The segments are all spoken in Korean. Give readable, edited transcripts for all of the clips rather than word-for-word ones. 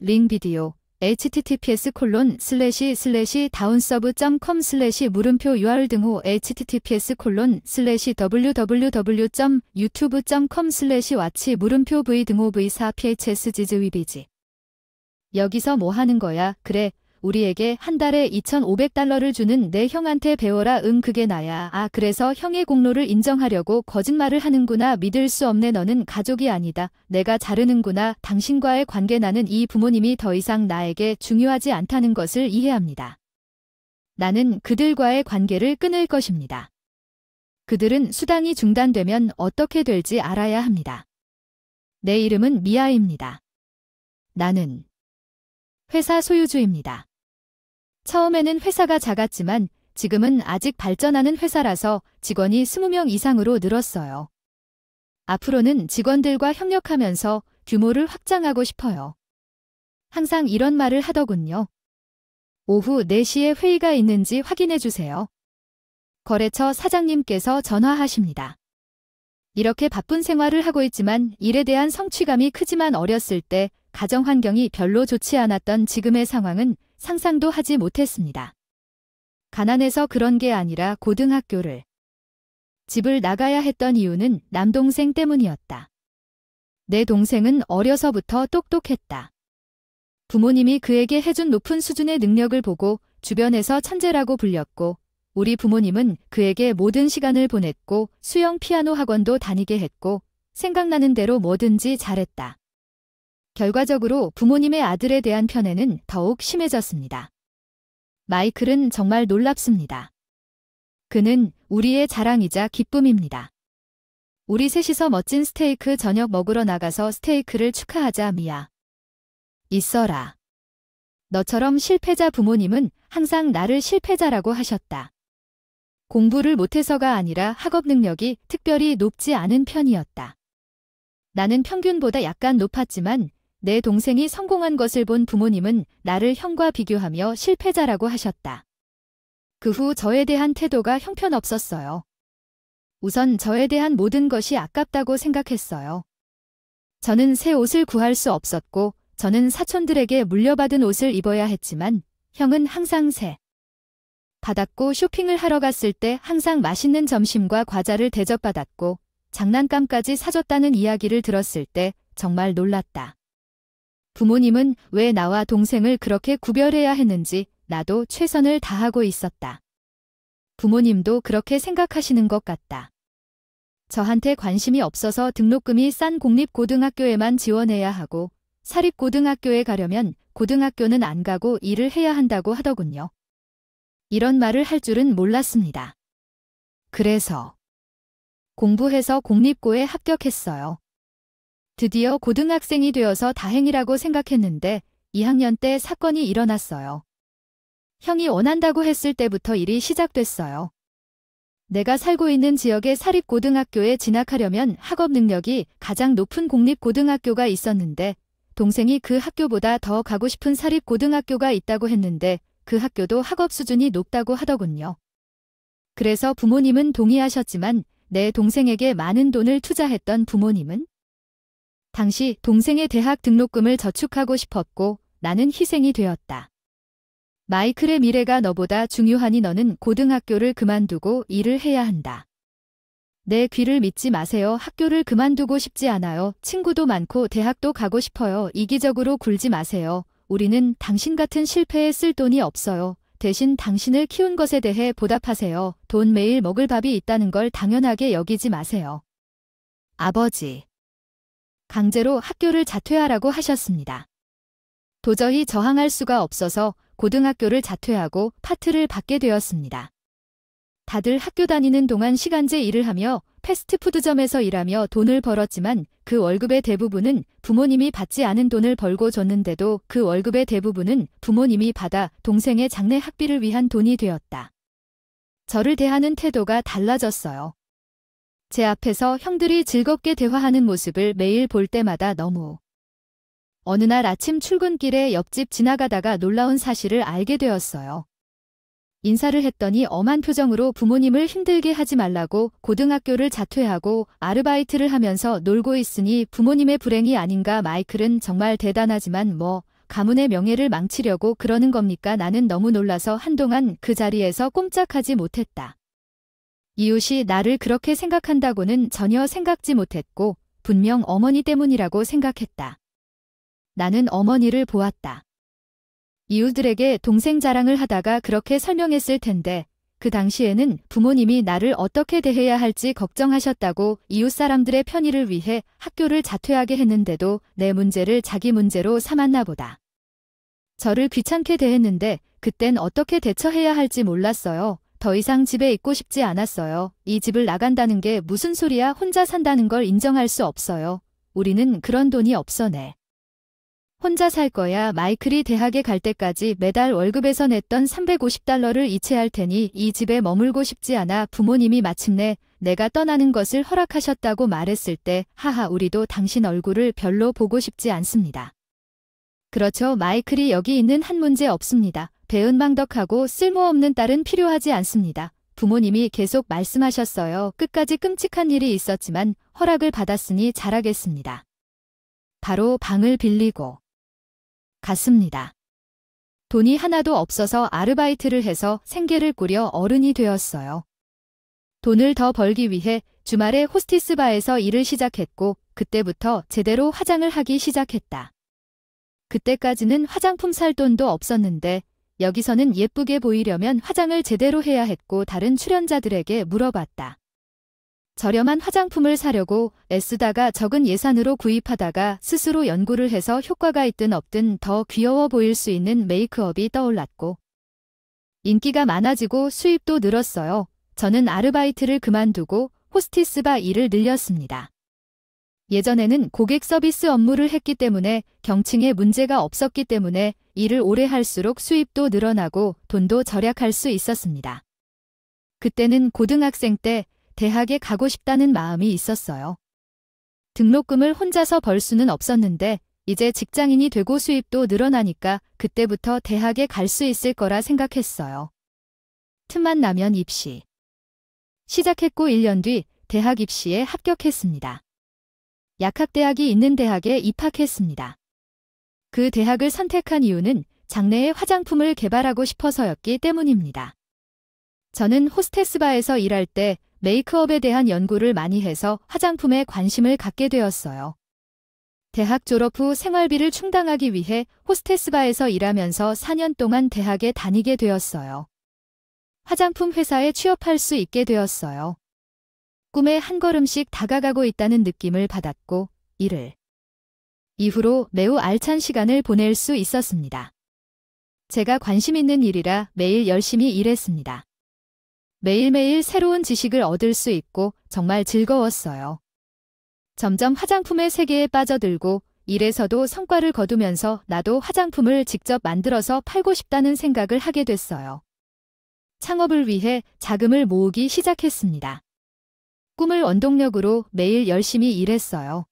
링비디오 https://downsub.com/물음표 URL 등호 https://www.youtube.com/watch 물음표 v 등호 v4 phs 지즈위비지. 여기서 뭐 하는 거야? 그래, 우리에게 한 달에 $2,500를 주는 내 형한테 배워라. 응, 그게 나야. 아, 그래서 형의 공로를 인정하려고 거짓말을 하는구나. 믿을 수 없네. 너는 가족이 아니다. 내가 자르는구나. 당신과의 관계. 나는 이 부모님이 더 이상 나에게 중요하지 않다는 것을 이해합니다. 나는 그들과의 관계를 끊을 것입니다. 그들은 수당이 중단되면 어떻게 될지 알아야 합니다. 내 이름은 미아입니다. 나는 회사 소유주입니다. 처음에는 회사가 작았지만 지금은 아직 발전하는 회사라서 직원이 20명 이상으로 늘었어요. 앞으로는 직원들과 협력하면서 규모를 확장하고 싶어요. 항상 이런 말을 하더군요. 오후 4시에 회의가 있는지 확인해 주세요. 거래처 사장님께서 전화하십니다. 이렇게 바쁜 생활을 하고 있지만 일에 대한 성취감이 크지만 어렸을 때 가정 환경이 별로 좋지 않았던 지금의 상황은 상상도 하지 못했습니다. 가난해서 그런 게 아니라 고등학교를 집을 나가야 했던 이유는 남동생 때문이었다. 내 동생은 어려서부터 똑똑했다. 부모님이 그에게 해준 높은 수준의 능력을 보고 주변에서 천재라고 불렸고, 우리 부모님은 그에게 모든 시간을 보냈고 수영 피아노 학원도 다니게 했고 생각나는 대로 뭐든지 잘했다. 결과적으로 부모님의 아들에 대한 편애는 더욱 심해졌습니다. 마이클은 정말 놀랍습니다. 그는 우리의 자랑이자 기쁨입니다. 우리 셋이서 멋진 스테이크 저녁 먹으러 나가서 스테이크를 축하하자. 미아. 있어라. 너처럼 실패자. 부모님은 항상 나를 실패자라고 하셨다. 공부를 못해서가 아니라 학업 능력이 특별히 높지 않은 편이었다. 나는 평균보다 약간 높았지만 내 동생이 성공한 것을 본 부모님은 나를 형과 비교하며 실패자라고 하셨다. 그 후 저에 대한 태도가 형편없었어요. 우선 저에 대한 모든 것이 아깝다고 생각했어요. 저는 새 옷을 구할 수 없었고 저는 사촌들에게 물려받은 옷을 입어야 했지만 형은 항상 새 받았고 쇼핑을 하러 갔을 때 항상 맛있는 점심과 과자를 대접받았고 장난감까지 사줬다는 이야기를 들었을 때 정말 놀랐다. 부모님은 왜 나와 동생을 그렇게 구별해야 했는지 나도 최선을 다하고 있었다. 부모님도 그렇게 생각하시는 것 같다. 저한테 관심이 없어서 등록금이 싼 공립고등학교에만 지원해야 하고 사립고등학교에 가려면 고등학교는 안 가고 일을 해야 한다고 하더군요. 이런 말을 할 줄은 몰랐습니다. 그래서 공부해서 공립고에 합격했어요. 드디어 고등학생이 되어서 다행이라고 생각했는데 2학년 때 사건이 일어났어요. 형이 원한다고 했을 때부터 일이 시작됐어요. 내가 살고 있는 지역의 사립고등학교에 진학하려면 학업 능력이 가장 높은 공립고등학교가 있었는데 동생이 그 학교보다 더 가고 싶은 사립고등학교가 있다고 했는데 그 학교도 학업 수준이 높다고 하더군요. 그래서 부모님은 동의하셨지만 내 동생에게 많은 돈을 투자했던 부모님은 당시 동생의 대학 등록금을 저축하고 싶었고 나는 희생이 되었다. 마이클의 미래가 너보다 중요하니 너는 고등학교를 그만두고 일을 해야 한다. 내 귀를 믿지 마세요. 학교를 그만두고 싶지 않아요. 친구도 많고 대학도 가고 싶어요. 이기적으로 굴지 마세요. 우리는 당신 같은 실패에 쓸 돈이 없어요. 대신 당신을 키운 것에 대해 보답하세요. 돈 매일 먹을 밥이 있다는 걸 당연하게 여기지 마세요. 아버지. 강제로 학교를 자퇴하라고 하셨습니다. 도저히 저항할 수가 없어서 고등학교를 자퇴하고 파트를 받게 되었습니다. 다들 학교 다니는 동안 시간제 일을 하며 패스트푸드점에서 일하며 돈을 벌었지만 그 월급의 대부분은 부모님이 받지 않은 돈을 벌고 줬는데도 그 월급의 대부분은 부모님이 받아 동생의 장래 학비를 위한 돈이 되었다. 저를 대하는 태도가 달라졌어요. 제 앞에서 형들이 즐겁게 대화하는 모습을 매일 볼 때마다 너무 어느 날 아침 출근길에 옆집 지나가다가 놀라운 사실을 알게 되었어요. 인사를 했더니 엄한 표정으로 부모님을 힘들게 하지 말라고 고등학교를 자퇴하고 아르바이트를 하면서 놀고 있으니 부모님의 불행이 아닌가. 마이클은 정말 대단하지만 가문의 명예를 망치려고 그러는 겁니까? 나는 너무 놀라서 한동안 그 자리에서 꼼짝하지 못했다. 이웃이 나를 그렇게 생각한다고는 전혀 생각지 못했고 분명 어머니 때문이라고 생각했다. 나는 어머니를 보았다. 이웃들에게 동생 자랑을 하다가 그렇게 설명했을 텐데 그 당시에는 부모님이 나를 어떻게 대해야 할지 걱정하셨다고 이웃 사람들의 편의를 위해 학교를 자퇴하게 했는데도 내 문제를 자기 문제로 삼았나 보다. 저를 귀찮게 대했는데 그땐 어떻게 대처해야 할지 몰랐어요. 더 이상 집에 있고 싶지 않았어요. 이 집을 나간다는 게 무슨 소리야? 혼자 산다는 걸 인정할 수 없어요. 우리는 그런 돈이 없어네. 혼자 살 거야. 마이클이 대학에 갈 때까지 매달 월급에서 냈던 $350를 이체할 테니 이 집에 머물고 싶지 않아. 부모님이 마침내 내가 떠나는 것을 허락하셨다고 말했을 때 하하 우리도 당신 얼굴을 별로 보고 싶지 않습니다. 그렇죠. 마이클이 여기 있는 한 문제 없습니다. 배은망덕하고 쓸모없는 딸은 필요하지 않습니다. 부모님이 계속 말씀하셨어요. 끝까지 끔찍한 일이 있었지만 허락을 받았으니 잘하겠습니다. 바로 방을 빌리고 갔습니다. 돈이 하나도 없어서 아르바이트를 해서 생계를 꾸려 어른이 되었어요. 돈을 더 벌기 위해 주말에 호스티스 바에서 일을 시작했고 그때부터 제대로 화장을 하기 시작했다. 그때까지는 화장품 살 돈도 없었는데 여기서는 예쁘게 보이려면 화장을 제대로 해야 했고 다른 출연자들에게 물어봤다. 저렴한 화장품을 사려고 애쓰다가 적은 예산으로 구입하다가 스스로 연구를 해서 효과가 있든 없든 더 귀여워 보일 수 있는 메이크업이 떠올랐고 인기가 많아지고 수입도 늘었어요. 저는 아르바이트를 그만두고 호스티스바 일을 늘렸습니다. 예전에는 고객 서비스 업무를 했기 때문에 경칭에 문제가 없었기 때문에 일을 오래 할수록 수입도 늘어나고 돈도 절약할 수 있었습니다. 그때는 고등학생 때 대학에 가고 싶다는 마음이 있었어요. 등록금을 혼자서 벌 수는 없었는데 이제 직장인이 되고 수입도 늘어나니까 그때부터 대학에 갈 수 있을 거라 생각했어요. 틈만 나면 입시. 시작했고 1년 뒤 대학 입시에 합격했습니다. 약학대학이 있는 대학에 입학했습니다. 그 대학을 선택한 이유는 장래에 화장품을 개발하고 싶어서였기 때문입니다. 저는 호스테스바에서 일할 때 메이크업에 대한 연구를 많이 해서 화장품에 관심을 갖게 되었어요. 대학 졸업 후 생활비를 충당하기 위해 호스테스바에서 일하면서 4년 동안 대학에 다니게 되었어요. 화장품 회사에 취업할 수 있게 되었어요. 꿈에 한 걸음씩 다가가고 있다는 느낌을 받았고 일을 이후로 매우 알찬 시간을 보낼 수 있었습니다. 제가 관심 있는 일이라 매일 열심히 일했습니다. 매일매일 새로운 지식을 얻을 수 있고 정말 즐거웠어요. 점점 화장품의 세계에 빠져들고 일에서도 성과를 거두면서 나도 화장품을 직접 만들어서 팔고 싶다는 생각을 하게 됐어요. 창업을 위해 자금을 모으기 시작했습니다. 꿈을 원동력으로 매일 열심히 일했어요.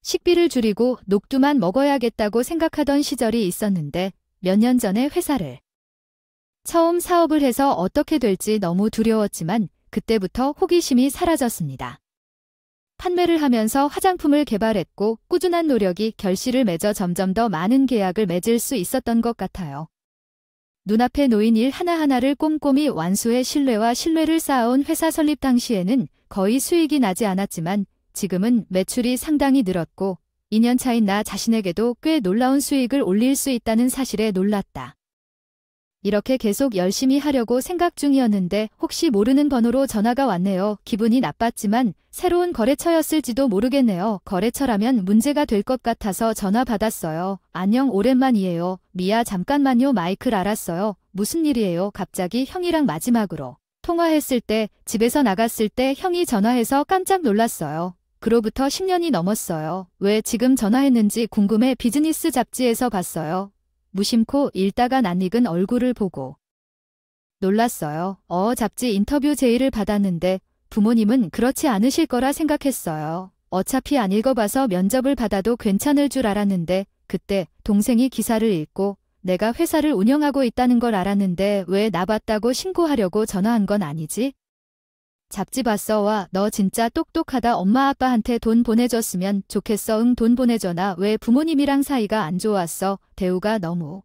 식비를 줄이고 녹두만 먹어야겠다고 생각하던 시절이 있었는데 몇 년 전에 회사를 처음 사업을 해서 어떻게 될지 너무 두려웠지만 그때부터 호기심이 사라졌습니다. 판매를 하면서 화장품을 개발했고 꾸준한 노력이 결실을 맺어 점점 더 많은 계약을 맺을 수 있었던 것 같아요. 눈앞에 놓인 일 하나하나를 꼼꼼히 완수해 신뢰를 쌓아온 회사 설립 당시에는 거의 수익이 나지 않았지만 지금은 매출이 상당히 늘었고 2년 차인 나 자신에게도 꽤 놀라운 수익을 올릴 수 있다는 사실에 놀랐다. 이렇게 계속 열심히 하려고 생각 중이었는데 혹시 모르는 번호로 전화가 왔네요. 기분이 나빴지만 새로운 거래처였을지도 모르겠네요. 거래처라면 문제가 될 것 같아서 전화 받았어요. 안녕 오랜만이에요. 미아 잠깐만요. 마이클 알았어요. 무슨 일이에요? 갑자기 형이랑 마지막으로 통화했을 때 집에서 나갔을 때 형이 전화해서 깜짝 놀랐어요. 그로부터 10년이 넘었어요. 왜 지금 전화했는지 궁금해 비즈니스 잡지에서 봤어요. 무심코 읽다가 낯익은 얼굴을 보고 놀랐어요. 잡지 인터뷰 제의를 받았는데 부모님은 그렇지 않으실 거라 생각했어요. 어차피 안 읽어봐서 면접을 받아도 괜찮을 줄 알았는데 그때 동생이 기사를 읽고 내가 회사를 운영하고 있다는 걸 알았는데 왜 나 봤다고 신고하려고 전화한 건 아니지? 잡지 봤어. 와, 너 진짜 똑똑하다. 엄마 아빠한테 돈 보내줬으면 좋겠어. 응, 돈 보내줘나. 왜 부모님이랑 사이가 안 좋았어? 대우가 너무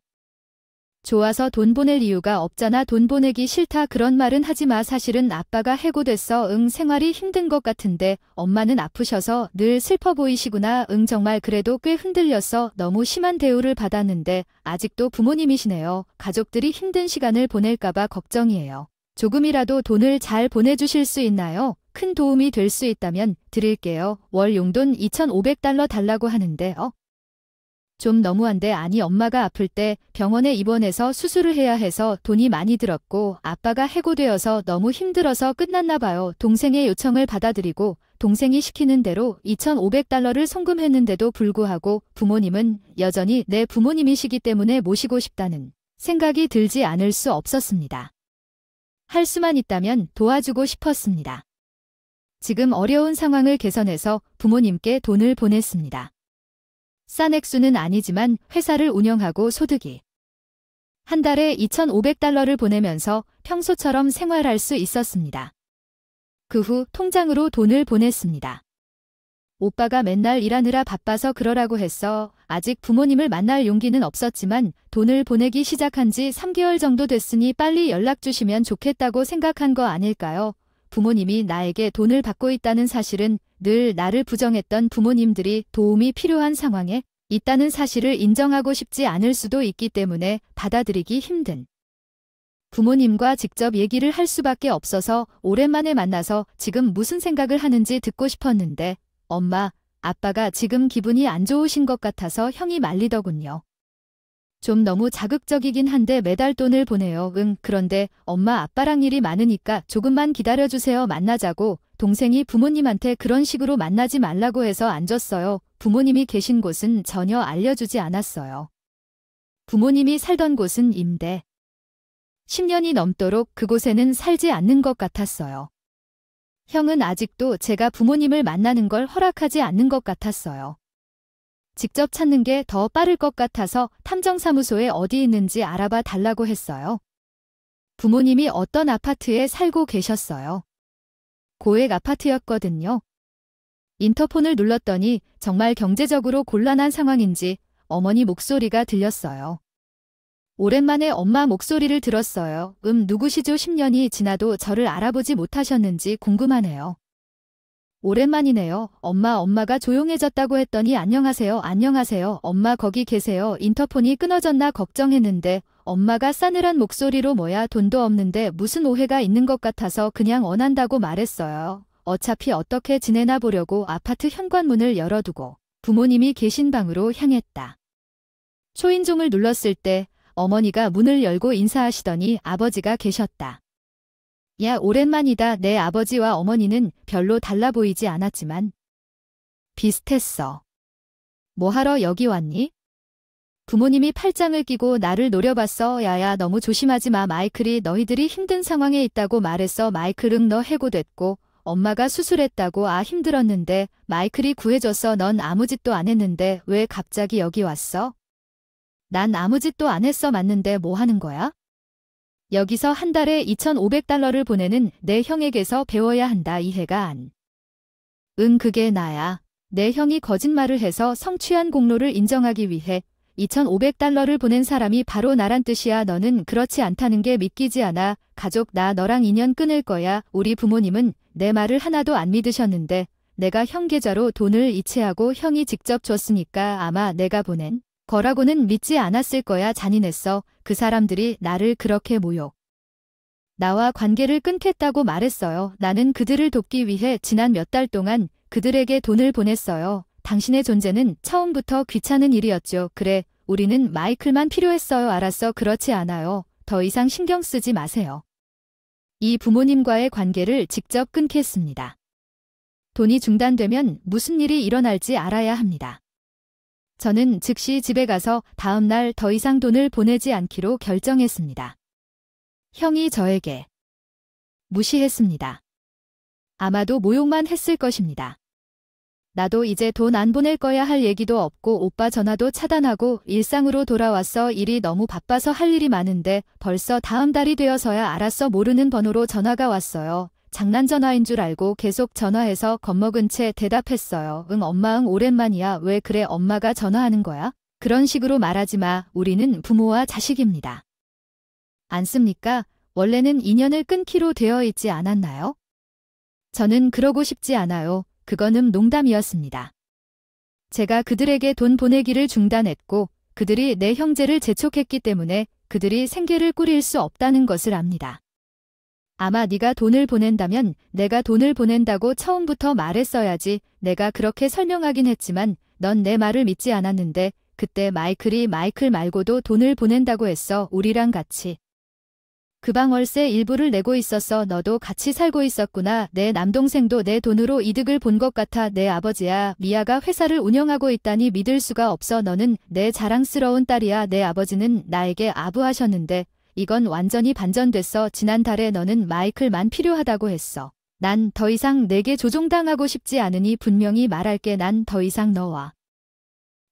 좋아서 돈 보낼 이유가 없잖아. 돈 보내기 싫다 그런 말은 하지 마. 사실은 아빠가 해고됐어. 응, 생활이 힘든 것 같은데 엄마는 아프셔서 늘 슬퍼 보이시구나. 응, 정말 그래도 꽤 흔들렸어. 너무 심한 대우를 받았는데 아직도 부모님이시네요. 가족들이 힘든 시간을 보낼까봐 걱정이에요. 조금이라도 돈을 잘 보내주실 수 있나요? 큰 도움이 될 수 있다면 드릴게요. 월 용돈 2,500달러 달라고 하는데 좀 너무한데. 아니, 엄마가 아플 때 병원에 입원해서 수술을 해야 해서 돈이 많이 들었고 아빠가 해고되어서 너무 힘들어서 끝났나 봐요. 동생의 요청을 받아들이고 동생이 시키는 대로 2,500달러를 송금했는데도 불구하고 부모님은 여전히 내 부모님이시기 때문에 모시고 싶다는 생각이 들지 않을 수 없었습니다. 할 수만 있다면 도와주고 싶었습니다. 지금 어려운 상황을 개선해서 부모님께 돈을 보냈습니다. 싼 액수는 아니지만 회사를 운영하고 소득이 한 달에 2,500달러를 보내면서 평소처럼 생활할 수 있었습니다. 그 후 통장으로 돈을 보냈습니다. 오빠가 맨날 일하느라 바빠서 그러라고 했어. 아직 부모님을 만날 용기는 없었지만 돈을 보내기 시작한 지 3개월 정도 됐으니 빨리 연락 주시면 좋겠다고 생각한 거 아닐까요? 부모님이 나에게 돈을 받고 있다는 사실은 늘 나를 부정했던 부모님들이 도움이 필요한 상황에 있다는 사실을 인정하고 싶지 않을 수도 있기 때문에 받아들이기 힘든 부모님과 직접 얘기를 할 수밖에 없어서 오랜만에 만나서 지금 무슨 생각을 하는지 듣고 싶었는데 엄마, 아빠가 지금 기분이 안 좋으신 것 같아서 형이 말리더군요. 좀 너무 자극적이긴 한데 매달 돈을 보내요. 응, 그런데 엄마 아빠랑 일이 많으니까 조금만 기다려주세요. 만나자고. 동생이 부모님한테 그런 식으로 만나지 말라고 해서 안 줬어요. 부모님이 계신 곳은 전혀 알려주지 않았어요. 부모님이 살던 곳은 임대 10년이 넘도록 그곳에는 살지 않는 것 같았어요. 형은 아직도 제가 부모님을 만나는 걸 허락하지 않는 것 같았어요. 직접 찾는 게 더 빠를 것 같아서 탐정사무소에 어디 있는지 알아봐 달라고 했어요. 부모님이 어떤 아파트에 살고 계셨어요. 고액 아파트였거든요. 인터폰을 눌렀더니 정말 경제적으로 곤란한 상황인지 어머니 목소리가 들렸어요. 오랜만에 엄마 목소리를 들었어요. 누구시죠? 10년이 지나도 저를 알아보지 못하셨는지 궁금하네요. 오랜만이네요. 엄마가 조용해졌다고 했더니 안녕하세요. 안녕하세요. 엄마 거기 계세요. 인터폰이 끊어졌나 걱정했는데 엄마가 싸늘한 목소리로 뭐야 돈도 없는데 무슨 오해가 있는 것 같아서 그냥 원한다고 말했어요. 어차피 어떻게 지내나 보려고 아파트 현관문을 열어두고 부모님이 계신 방으로 향했다. 초인종을 눌렀을 때 어머니가 문을 열고 인사하시더니 아버지가 계셨다. 야, 오랜만이다. 내 아버지와 어머니는 별로 달라 보이지 않았지만 비슷했어. 뭐하러 여기 왔니? 부모님이 팔짱을 끼고 나를 노려봤어. 야야, 너무 조심하지 마. 마이클이 너희들이 힘든 상황에 있다고 말했어. 마이클은 너 해고됐고 엄마가 수술했다고. 아, 힘들었는데 마이클이 구해줬어. 넌 아무 짓도 안 했는데 왜 갑자기 여기 왔어? 난 아무 짓도 안 했어. 맞는데 뭐 하는 거야? 여기서 한 달에 2,500달러를 보내는 내 형에게서 배워야 한다. 이해가 안. 응, 그게 나야. 내 형이 거짓말을 해서 성취한 공로를 인정하기 위해 2,500달러를 보낸 사람이 바로 나란 뜻이야. 너는 그렇지 않다는 게 믿기지 않아. 가족, 나 너랑 인연 끊을 거야. 우리 부모님은 내 말을 하나도 안 믿으셨는데 내가 형 계좌로 돈을 이체하고 형이 직접 줬으니까 아마 내가 보낸 거라고는 믿지 않았을 거야. 잔인했어. 그 사람들이 나를 그렇게 모욕. 나와 관계를 끊겠다고 말했어요. 나는 그들을 돕기 위해 지난 몇 달 동안 그들에게 돈을 보냈어요. 당신의 존재는 처음부터 귀찮은 일이었죠. 그래, 우리는 마이클만 필요했어요. 알았어. 그렇지 않아요. 더 이상 신경 쓰지 마세요. 이 부모님과의 관계를 직접 끊겠습니다. 돈이 중단되면 무슨 일이 일어날지 알아야 합니다. 저는 즉시 집에 가서 다음 날 더 이상 돈을 보내지 않기로 결정했습니다. 형이 저에게 무시했습니다. 아마도 모욕만 했을 것입니다. 나도 이제 돈 안 보낼 거야 할 얘기도 없고 오빠 전화도 차단하고 일상으로 돌아왔어. 일이 너무 바빠서 할 일이 많은데 벌써 다음 달이 되어서야 알았어. 모르는 번호로 전화가 왔어요. 장난 전화인 줄 알고 계속 전화해서 겁먹은 채 대답했어요. 응 엄마 응 오랜만이야. 왜 그래 엄마가 전화하는 거야? 그런 식으로 말하지 마. 우리는 부모와 자식입니다. 않습니까? 원래는 인연을 끊기로 되어 있지 않았나요? 저는 그러고 싶지 않아요. 그거는 농담이었습니다. 제가 그들에게 돈 보내기를 중단했고 그들이 내 형제를 재촉했기 때문에 그들이 생계를 꾸릴 수 없다는 것을 압니다. 아마 네가 돈을 보낸다면 내가 돈을 보낸다고 처음부터 말했어야지. 내가 그렇게 설명하긴 했지만 넌 내 말을 믿지 않았는데 그때 마이클이 마이클 말고도 돈을 보낸다고 했어. 우리랑 같이. 그 방 월세 일부를 내고 있었어. 너도 같이 살고 있었구나. 내 남동생도 내 돈으로 이득을 본 것 같아. 내 아버지야. 미아가 회사를 운영하고 있다니 믿을 수가 없어. 너는 내 자랑스러운 딸이야. 내 아버지는 나에게 아부하셨는데 이건 완전히 반전됐어. 지난달에 너는 마이클만 필요하다고 했어. 난 더 이상 내게 조종당하고 싶지 않으니 분명히 말할게. 난 더 이상 너와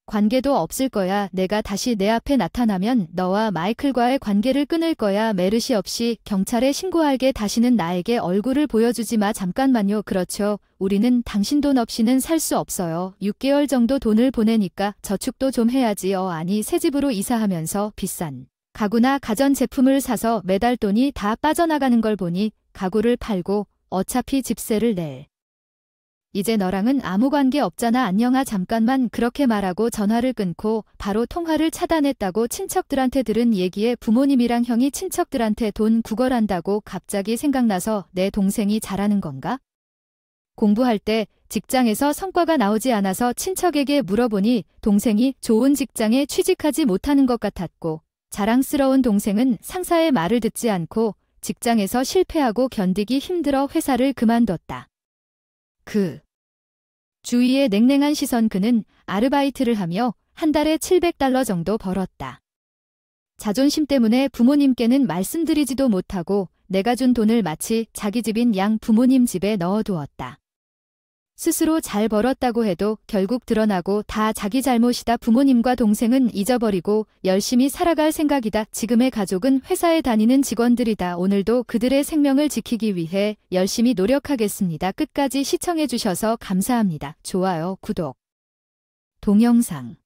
관계도 없을 거야. 내가 다시 내 앞에 나타나면 너와 마이클과의 관계를 끊을 거야. 메르시 없이 경찰에 신고할게. 다시는 나에게 얼굴을 보여주지 마. 잠깐만요. 그렇죠. 우리는 당신 돈 없이는 살 수 없어요. 6개월 정도 돈을 보내니까 저축도 좀 해야지. 아니 새 집으로 이사하면서 비싼 가구나 가전제품을 사서 매달 돈이 다 빠져나가는 걸 보니 가구를 팔고 어차피 집세를 낼. 이제 너랑은 아무 관계 없잖아. 안녕아. 잠깐만. 그렇게 말하고 전화를 끊고 바로 통화를 차단했다고. 친척들한테 들은 얘기에 부모님이랑 형이 친척들한테 돈 구걸한다고 갑자기 생각나서 내 동생이 잘하는 건가? 공부할 때 직장에서 성과가 나오지 않아서 친척에게 물어보니 동생이 좋은 직장에 취직하지 못하는 것 같았고 자랑스러운 동생은 상사의 말을 듣지 않고 직장에서 실패하고 견디기 힘들어 회사를 그만뒀다. 주위의 냉랭한 시선. 그는 아르바이트를 하며 한 달에 $700 정도 벌었다. 자존심 때문에 부모님께는 말씀드리지도 못하고 내가 준 돈을 마치 자기 집인 양 부모님 집에 넣어두었다. 스스로 잘 벌었다고 해도 결국 드러나고 다 자기 잘못이다. 부모님과 동생은 잊어버리고 열심히 살아갈 생각이다. 지금의 가족은 회사에 다니는 직원들이다. 오늘도 그들의 생명을 지키기 위해 열심히 노력하겠습니다. 끝까지 시청해주셔서 감사합니다. 좋아요, 구독, 동영상